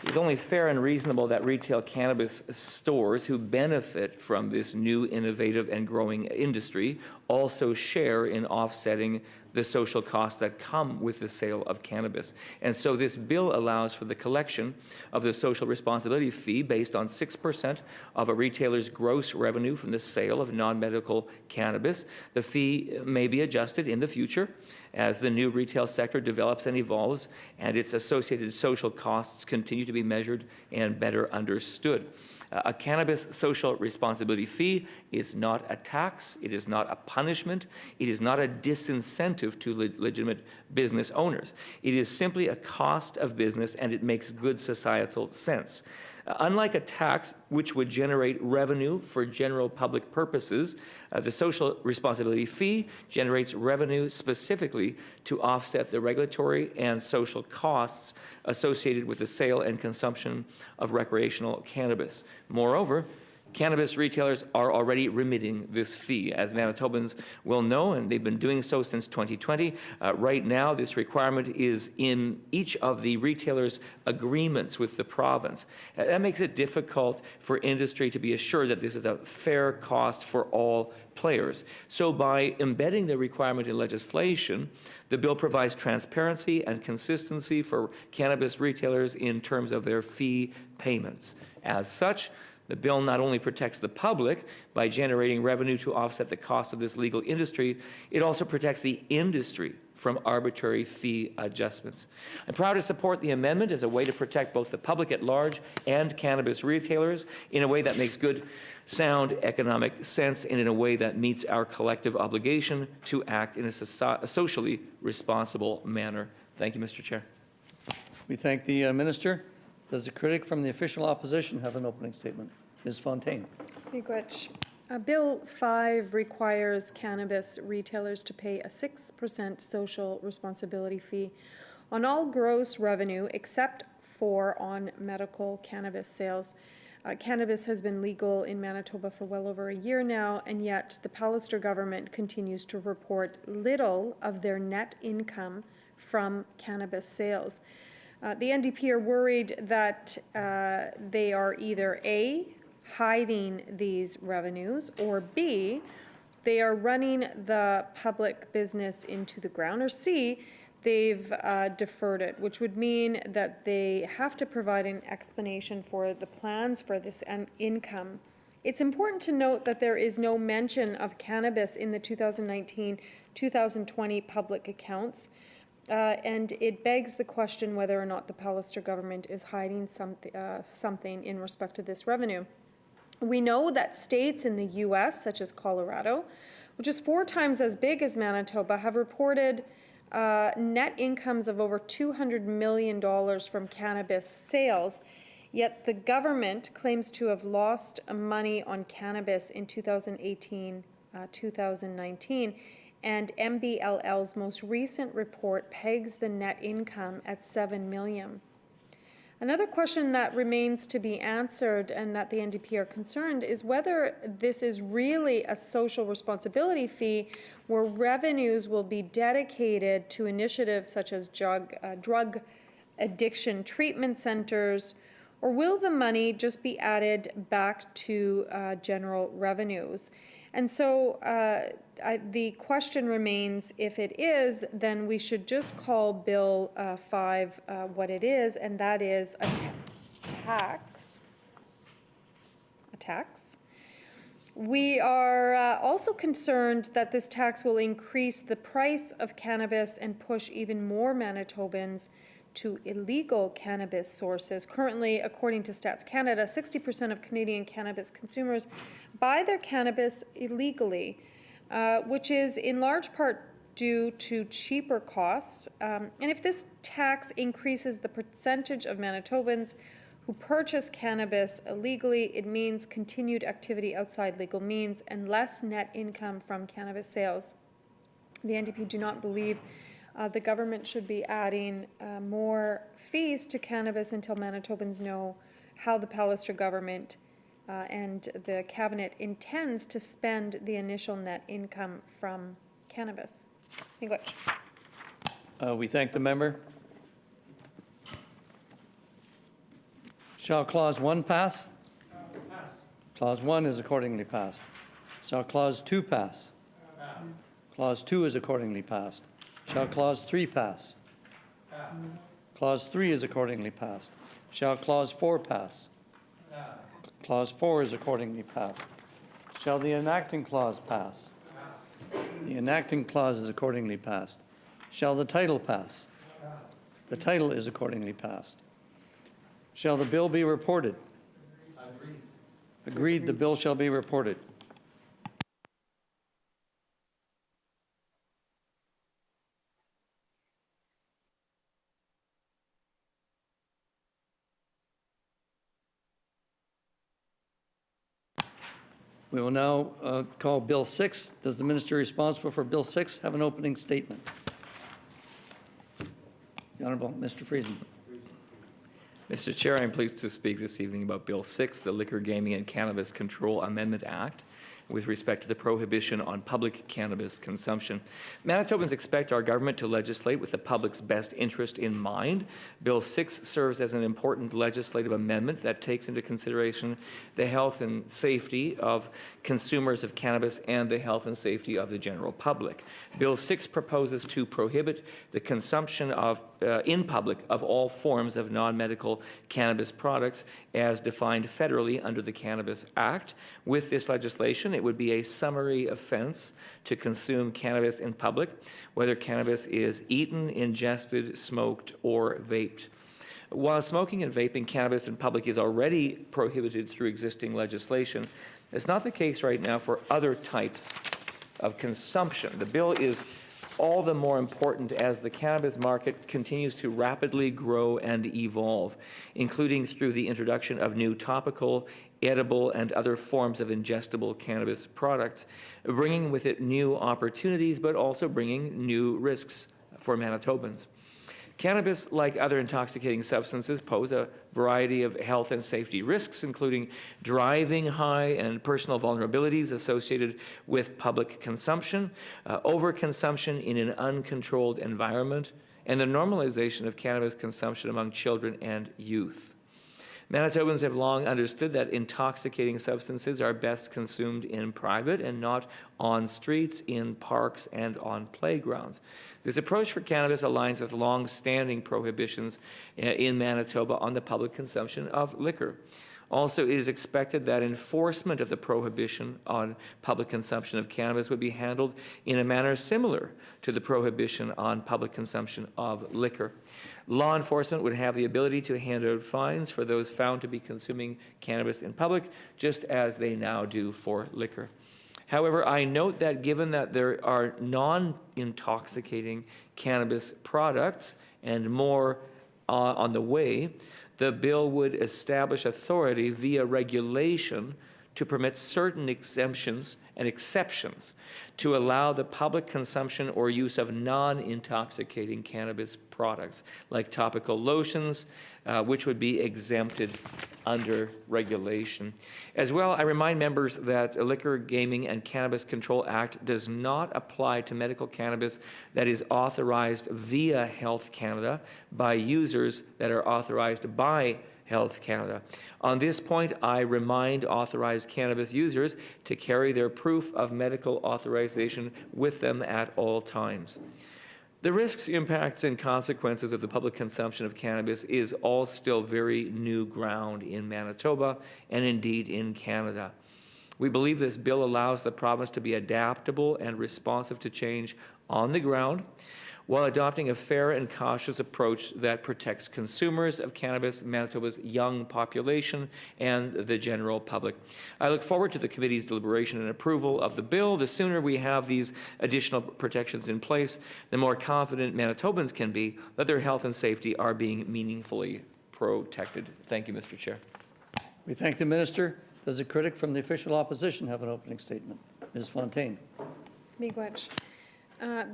It's only fair and reasonable that retail cannabis stores who benefit from this new, innovative, and growing industry also share in offsetting the social costs that come with the sale of cannabis. And so this bill allows for the collection of the social responsibility fee based on 6% of a retailer's gross revenue from the sale of non-medical cannabis. The fee may be adjusted in the future as the new retail sector develops and evolves, and its associated social costs continue to be measured and better understood. A cannabis social responsibility fee is not a tax, it is not a punishment, it is not a disincentive to legitimate business owners. It is simply a cost of business, and it makes good societal sense. Unlike a tax, which would generate revenue for general public purposes, the social responsibility fee generates revenue specifically to offset the regulatory and social costs associated with the sale and consumption of recreational cannabis. Moreover, Cannabis retailers are already remitting this fee, as Manitobans will know, and they've been doing so since 2020. Right now, this requirement is in each of the retailers' agreements with the province. That makes it difficult for industry to be assured that this is a fair cost for all players. So by embedding the requirement in legislation, the bill provides transparency and consistency for cannabis retailers in terms of their fee payments. As such, the bill not only protects the public by generating revenue to offset the cost of this legal industry, it also protects the industry from arbitrary fee adjustments. I'm proud to support the amendment as a way to protect both the public at large and cannabis retailers in a way that makes good, sound economic sense and in a way that meets our collective obligation to act in a socially responsible manner. Thank you, Mr. Chair. We thank the Minister. Does the critic from the official opposition have an opening statement? Ms. Fontaine. Miigwech. Bill 5 requires cannabis retailers to pay a 6% social responsibility fee on all gross revenue except for on medical cannabis sales. Cannabis has been legal in Manitoba for well over a year now, and yet the Pallister government continues to report little of their net income from cannabis sales. The NDP are worried that they are either A, hiding these revenues, or B, they are running the public business into the ground, or C, they've deferred it, which would mean that they have to provide an explanation for the plans for this income. It's important to note that there is no mention of cannabis in the 2019-2020 public accounts. And it begs the question whether or not the Pallister government is hiding something in respect to this revenue. We know that states in the U.S., such as Colorado, which is 4 times as big as Manitoba, have reported net incomes of over $200 million from cannabis sales, yet the government claims to have lost money on cannabis in 2018-2019. And MBLL's most recent report pegs the net income at $7 million. Another question that remains to be answered and that the NDP are concerned is whether this is really a social responsibility fee where revenues will be dedicated to initiatives such as drug addiction treatment centers, or will the money just be added back to general revenues? And so the question remains, if it is, then we should just call Bill 5 what it is, and that is a tax. We are also concerned that this tax will increase the price of cannabis and push even more Manitobans to illegal cannabis sources. Currently, according to Stats Canada, 60% of Canadian cannabis consumers buy their cannabis illegally, which is in large part due to cheaper costs. And if this tax increases the percentage of Manitobans who purchase cannabis illegally, it means continued activity outside legal means and less net income from cannabis sales. The NDP do not believe the government should be adding more fees to cannabis until Manitobans know how the Pallister government and the cabinet intends to spend the initial net income from cannabis. Miigwech. We thank the member. Shall Clause 1 pass? Pass. Clause 1 is accordingly passed. Shall Clause 2 pass? Pass. Clause 2 is accordingly passed. Shall Clause 3 pass? Pass. Clause 3 is accordingly passed. Shall Clause 4 pass? Pass. Clause 4 is accordingly passed. Shall the enacting clause pass? Pass. The enacting clause is accordingly passed. Shall the title pass? Pass. The title is accordingly passed. Shall the bill be reported? Agreed. Agreed, the bill shall be reported. We will now call Bill 6. Does the minister responsible for Bill 6 have an opening statement? The Honourable Mr. Friesen. Mr. Chair, I'm pleased to speak this evening about Bill 6, the Liquor, Gaming, and Cannabis Control Amendment Act, with respect to the prohibition on public cannabis consumption. Manitobans expect our government to legislate with the public's best interest in mind. Bill 6 serves as an important legislative amendment that takes into consideration the health and safety of consumers of cannabis and the health and safety of the general public. Bill 6 proposes to prohibit the consumption of, in public of all forms of non-medical cannabis products as defined federally under the Cannabis Act. With this legislation, it would be a summary offense to consume cannabis in public, whether cannabis is eaten, ingested, smoked, or vaped. While smoking and vaping cannabis in public is already prohibited through existing legislation, it's not the case right now for other types of consumption. The bill is all the more important as the cannabis market continues to rapidly grow and evolve, including through the introduction of new topical, edible, and other forms of ingestible cannabis products, bringing with it new opportunities, but also bringing new risks for Manitobans. Cannabis, like other intoxicating substances, pose a variety of health and safety risks, including driving high and personal vulnerabilities associated with public consumption, overconsumption in an uncontrolled environment, and the normalization of cannabis consumption among children and youth. Manitobans have long understood that intoxicating substances are best consumed in private and not on streets, in parks, and on playgrounds. This approach for cannabis aligns with long-standing prohibitions in Manitoba on the public consumption of liquor. Also, it is expected that enforcement of the prohibition on public consumption of cannabis would be handled in a manner similar to the prohibition on public consumption of liquor. Law enforcement would have the ability to hand out fines for those found to be consuming cannabis in public, just as they now do for liquor. However, I note that given that there are non-intoxicating cannabis products and more on the way, the bill would establish authority via regulation to permit certain exemptions and exceptions to allow the public consumption or use of non-intoxicating cannabis products, like topical lotions, which would be exempted under regulation. As well, I remind members that the Liquor, Gaming, and Cannabis Control Act does not apply to medical cannabis that is authorized via Health Canada by users that are authorized by Health Canada. On this point, I remind authorized cannabis users to carry their proof of medical authorization with them at all times. The risks, impacts, and consequences of the public consumption of cannabis is all still very new ground in Manitoba and indeed in Canada. We believe this bill allows the province to be adaptable and responsive to change on the ground, while adopting a fair and cautious approach that protects consumers of cannabis, Manitoba's young population, and the general public. I look forward to the committee's deliberation and approval of the bill. The sooner we have these additional protections in place, the more confident Manitobans can be that their health and safety are being meaningfully protected. Thank you, Mr. Chair. We thank the minister. Does a critic from the official opposition have an opening statement? Ms. Fontaine. Miigwech.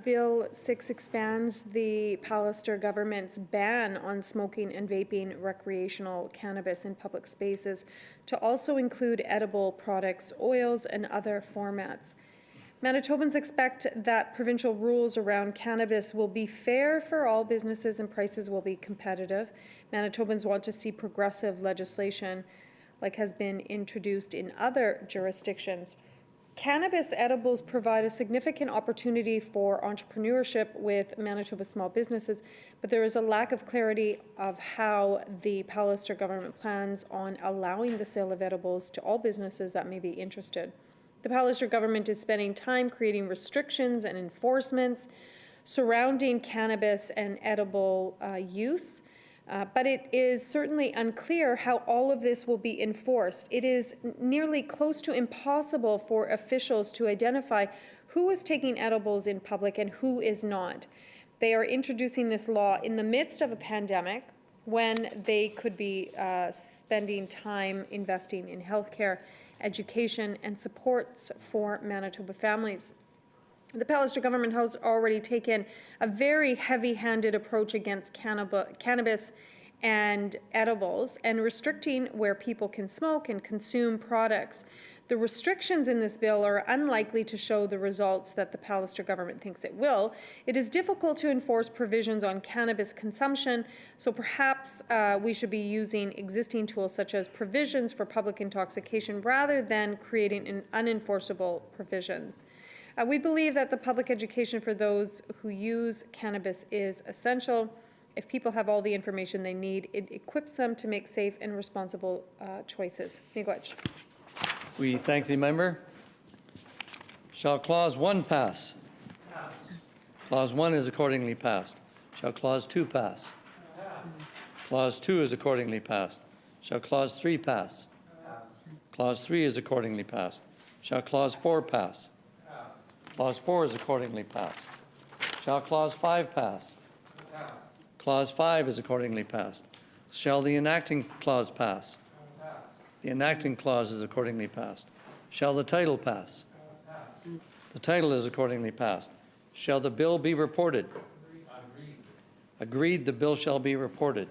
Bill 6 expands the Pallister government's ban on smoking and vaping recreational cannabis in public spaces to also include edible products, oils, and other formats. Manitobans expect that provincial rules around cannabis will be fair for all businesses and prices will be competitive. Manitobans want to see progressive legislation like has been introduced in other jurisdictions. Cannabis edibles provide a significant opportunity for entrepreneurship with Manitoba small businesses, but there is a lack of clarity of how the Pallister government plans on allowing the sale of edibles to all businesses that may be interested. The Pallister government is spending time creating restrictions and enforcements surrounding cannabis and edible use. But it is certainly unclear how all of this will be enforced. It is nearly close to impossible for officials to identify who is taking edibles in public and who is not. They are introducing this law in the midst of a pandemic when they could be spending time investing in healthcare, education, and supports for Manitoba families. The Pallister government has already taken a very heavy-handed approach against cannabis and edibles, and restricting where people can smoke and consume products. The restrictions in this bill are unlikely to show the results that the Pallister government thinks it will. It is difficult to enforce provisions on cannabis consumption, so perhaps we should be using existing tools such as provisions for public intoxication rather than creating unenforceable provisions. We believe that the public education for those who use cannabis is essential. If people have all the information they need, it equips them to make safe and responsible choices. Miigwech. We thank the member. Shall Clause 1 pass? Pass. Clause 1 is accordingly passed. Shall Clause 2 pass? Pass. Clause 2 is accordingly passed. Shall Clause 3 pass? Pass. Clause 3 is accordingly passed. Shall Clause 4 pass? Pass. Clause 4 is accordingly passed. Shall Clause 5 pass? Pass. Clause 5 is accordingly passed. Shall the enacting clause pass? The enacting clause is accordingly passed. Shall the title pass? The title is accordingly passed. Shall the bill be reported? Agreed. Agreed, the bill shall be reported.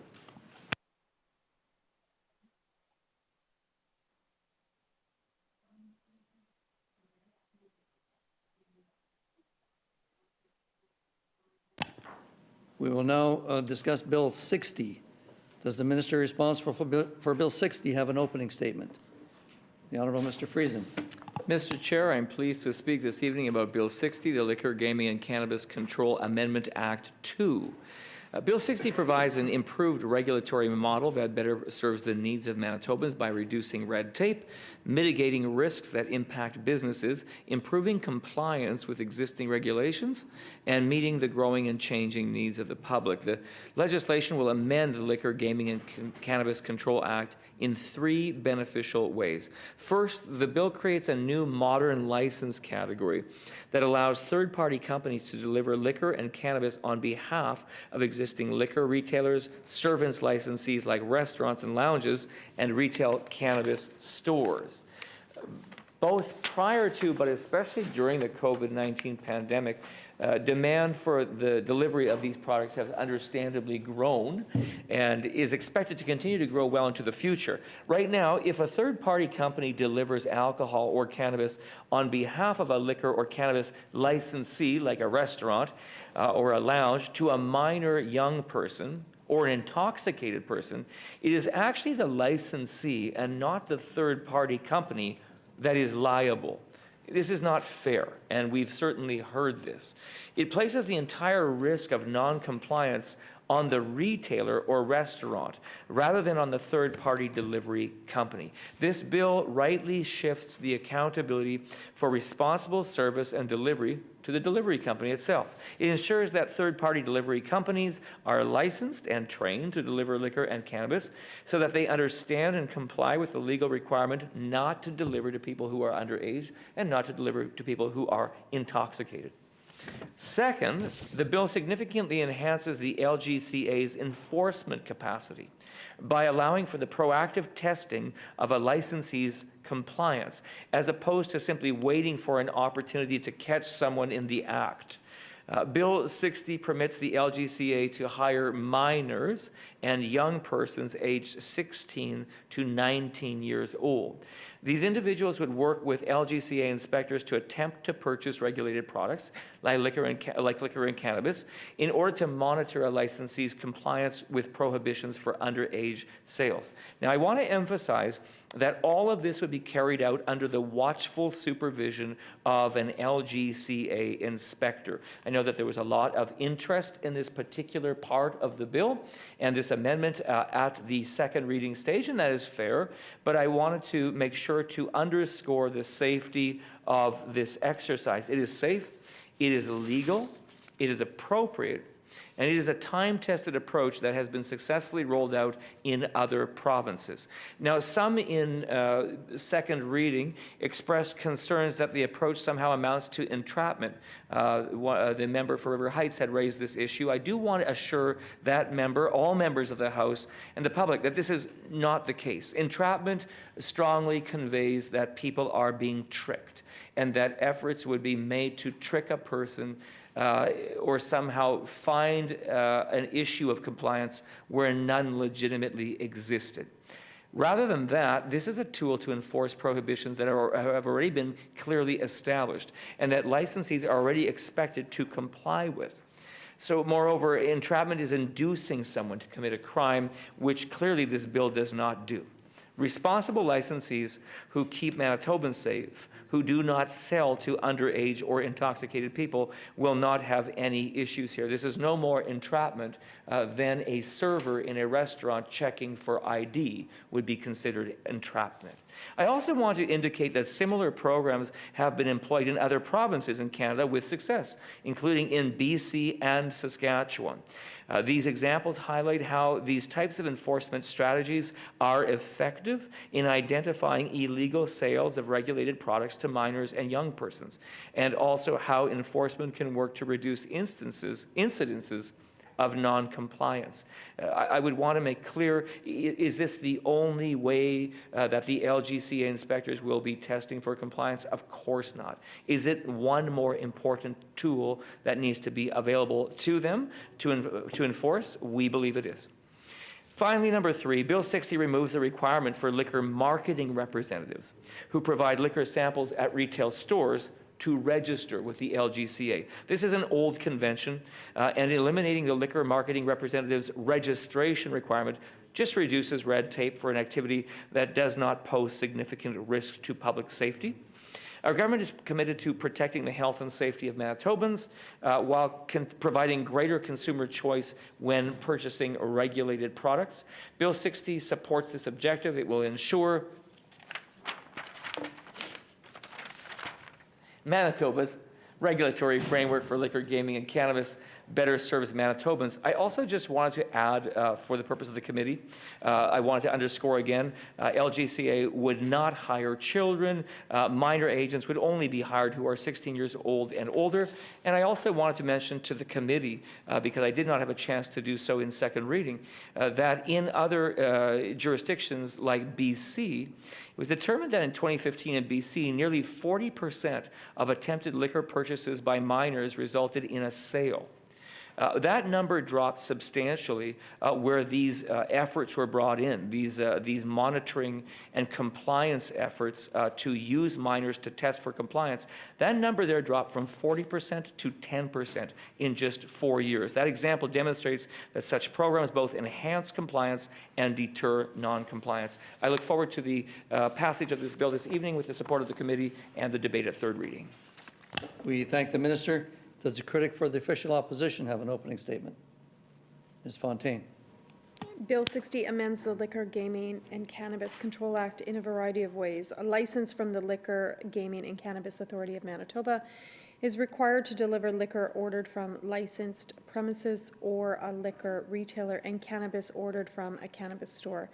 We will now discuss Bill 60. Does the minister responsible for Bill 60 have an opening statement? The Honourable Mr. Friesen. Mr. Chair, I'm pleased to speak this evening about Bill 60, the Liquor, Gaming and Cannabis Control Amendment Act 2. Bill 60 provides an improved regulatory model that better serves the needs of Manitobans by reducing red tape, mitigating risks that impact businesses, improving compliance with existing regulations, and meeting the growing and changing needs of the public. The legislation will amend the Liquor, Gaming and Cannabis Control Act in 3 beneficial ways. First, the bill creates a new modern license category that allows third-party companies to deliver liquor and cannabis on behalf of existing liquor retailers, servants licensees like restaurants and lounges, and retail cannabis stores. Both prior to, but especially during the COVID-19 pandemic, demand for the delivery of these products has understandably grown and is expected to continue to grow well into the future. Right now, if a third-party company delivers alcohol or cannabis on behalf of a liquor or cannabis licensee, like a restaurant or a lounge, to a minor young person or an intoxicated person, it is actually the licensee and not the third-party company that is liable. This is not fair, and we've certainly heard this. It places the entire risk of non-compliance on the retailer or restaurant rather than on the third-party delivery company. This bill rightly shifts the accountability for responsible service and delivery to the delivery company itself. It ensures that third-party delivery companies are licensed and trained to deliver liquor and cannabis so that they understand and comply with the legal requirement not to deliver to people who are underage and not to deliver to people who are intoxicated. Second, the bill significantly enhances the LGCA's enforcement capacity by allowing for the proactive testing of a licensee's compliance, as opposed to simply waiting for an opportunity to catch someone in the act. Bill 60 permits the LGCA to hire minors and young persons aged 16 to 19 years old. These individuals would work with LGCA inspectors to attempt to purchase regulated products like liquor and cannabis in order to monitor a licensee's compliance with prohibitions for underage sales. Now, I want to emphasize that all of this would be carried out under the watchful supervision of an LGCA inspector. I know that there was a lot of interest in this particular part of the bill and this amendment at the second reading stage, and that is fair, but I wanted to make sure to underscore the safety of this exercise. It is safe, it is legal, it is appropriate, and it is a time-tested approach that has been successfully rolled out in other provinces. Now, some in second reading expressed concerns that the approach somehow amounts to entrapment. The member for River Heights had raised this issue. I do want to assure that member, all members of the House, and the public that this is not the case. Entrapment strongly conveys that people are being tricked and that efforts would be made to trick a person or somehow find an issue of compliance where none legitimately existed. Rather than that, this is a tool to enforce prohibitions that have already been clearly established and that licensees are already expected to comply with. So moreover, entrapment is inducing someone to commit a crime, which clearly this bill does not do. Responsible licensees who keep Manitobans safe, who do not sell to underage or intoxicated people, will not have any issues here. This is no more entrapment than a server in a restaurant checking for ID would be considered entrapment. I also want to indicate that similar programs have been employed in other provinces in Canada with success, including in BC and Saskatchewan. These examples highlight how these types of enforcement strategies are effective in identifying illegal sales of regulated products to minors and young persons, and also how enforcement can work to reduce incidences of non-compliance. I would want to make clear, is this the only way that the LGCA inspectors will be testing for compliance? Of course not. Is it one more important tool that needs to be available to them to enforce? We believe it is. Finally, number 3, Bill 60 removes the requirement for liquor marketing representatives who provide liquor samples at retail stores to register with the LGCA. This is an old convention, and eliminating the liquor marketing representative's registration requirement just reduces red tape for an activity that does not pose significant risk to public safety. Our government is committed to protecting the health and safety of Manitobans while providing greater consumer choice when purchasing regulated products. Bill 60 supports this objective. It will ensure Manitoba's regulatory framework for liquor, gaming, and cannabis better serves Manitobans. I also just wanted to add, for the purpose of the committee, I wanted to underscore again, LGCA would not hire children. Minor agents would only be hired who are 16 years old and older. And I also wanted to mention to the committee, because I did not have a chance to do so in second reading, that in other jurisdictions like BC, it was determined that in 2015 in BC, nearly 40% of attempted liquor purchases by minors resulted in a sale. That number dropped substantially where these efforts were brought in, these monitoring and compliance efforts to use minors to test for compliance. That number there dropped from 40% to 10% in just 4 years. That example demonstrates that such programs both enhance compliance and deter non-compliance. I look forward to the passage of this bill this evening with the support of the committee and the debate at third reading. We thank the minister. Does the critic for the official opposition have an opening statement? Ms. Fontaine. Bill 60 amends the Liquor, Gaming, and Cannabis Control Act in a variety of ways. A license from the Liquor, Gaming, and Cannabis Authority of Manitoba is required to deliver liquor ordered from licensed premises or a liquor retailer and cannabis ordered from a cannabis store.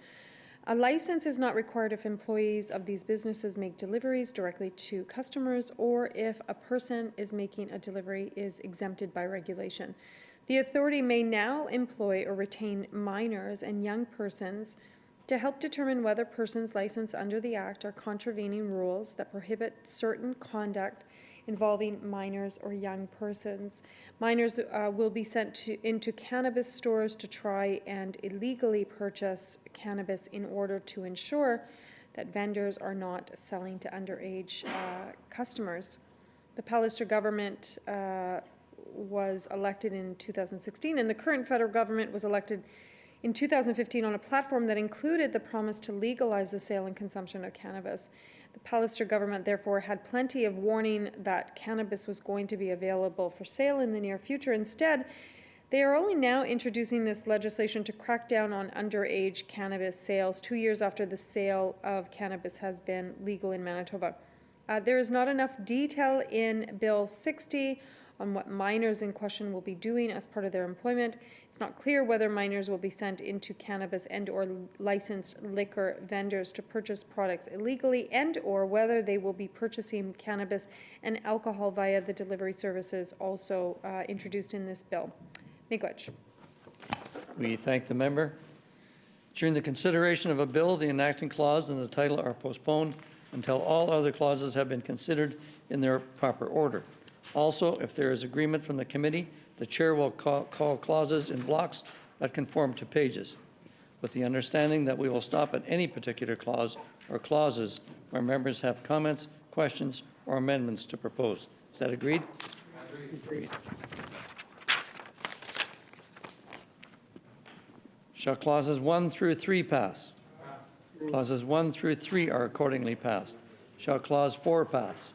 A license is not required if employees of these businesses make deliveries directly to customers or if a person is making a delivery is exempted by regulation. The authority may now employ or retain minors and young persons to help determine whether persons licensed under the Act are contravening rules that prohibit certain conduct involving minors or young persons. Minors will be sent into cannabis stores to try and illegally purchase cannabis in order to ensure that vendors are not selling to underage customers. The Pallister government was elected in 2016, and the current federal government was elected in 2015 on a platform that included the promise to legalize the sale and consumption of cannabis. The Pallister government therefore had plenty of warning that cannabis was going to be available for sale in the near future. Instead, they are only now introducing this legislation to crack down on underage cannabis sales 2 years after the sale of cannabis has been legal in Manitoba. There is not enough detail in Bill 60 on what minors in question will be doing as part of their employment. It's not clear whether minors will be sent into cannabis and or licensed liquor vendors to purchase products illegally and or whether they will be purchasing cannabis and alcohol via the delivery services also introduced in this bill. Miigwech. We thank the member. During the consideration of a bill, the enacting clause and the title are postponed until all other clauses have been considered in their proper order. Also, if there is agreement from the committee, the chair will call clauses in blocks that conform to pages, with the understanding that we will stop at any particular clause or clauses where members have comments, questions, or amendments to propose. Is that agreed? Agreed. Shall clauses 1 through 3 pass? Clauses 1 through 3 are accordingly passed. Shall clause 4 pass?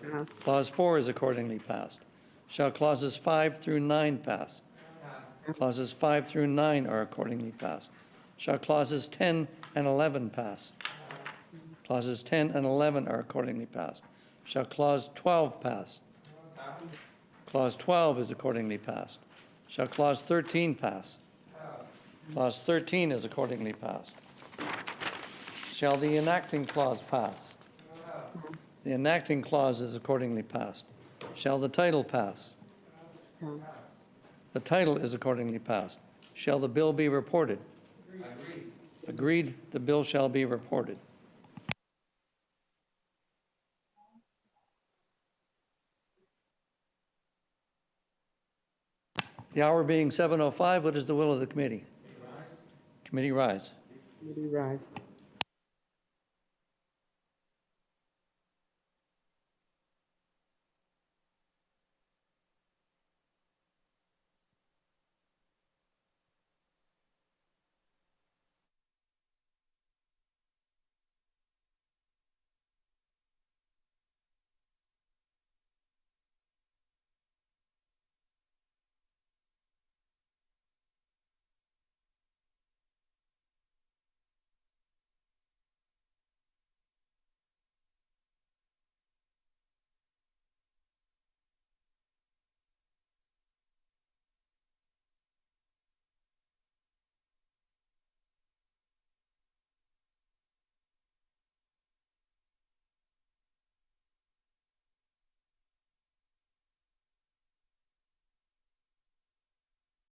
Pass. Clause 4 is accordingly passed. Shall clauses 5 through 9 pass? Clauses 5 through 9 are accordingly passed. Shall clauses 10 and 11 pass? Clauses 10 and 11 are accordingly passed. Shall clause 12 pass? Clause 12 is accordingly passed. Shall clause 13 pass? Clause 13 is accordingly passed. Shall the enacting clause pass? The enacting clause is accordingly passed. Shall the title pass? Pass. The title is accordingly passed. Shall the bill be reported? Agreed. The bill shall be reported. The hour being 7:05, what is the will of the committee? Committee rise. Committee rise.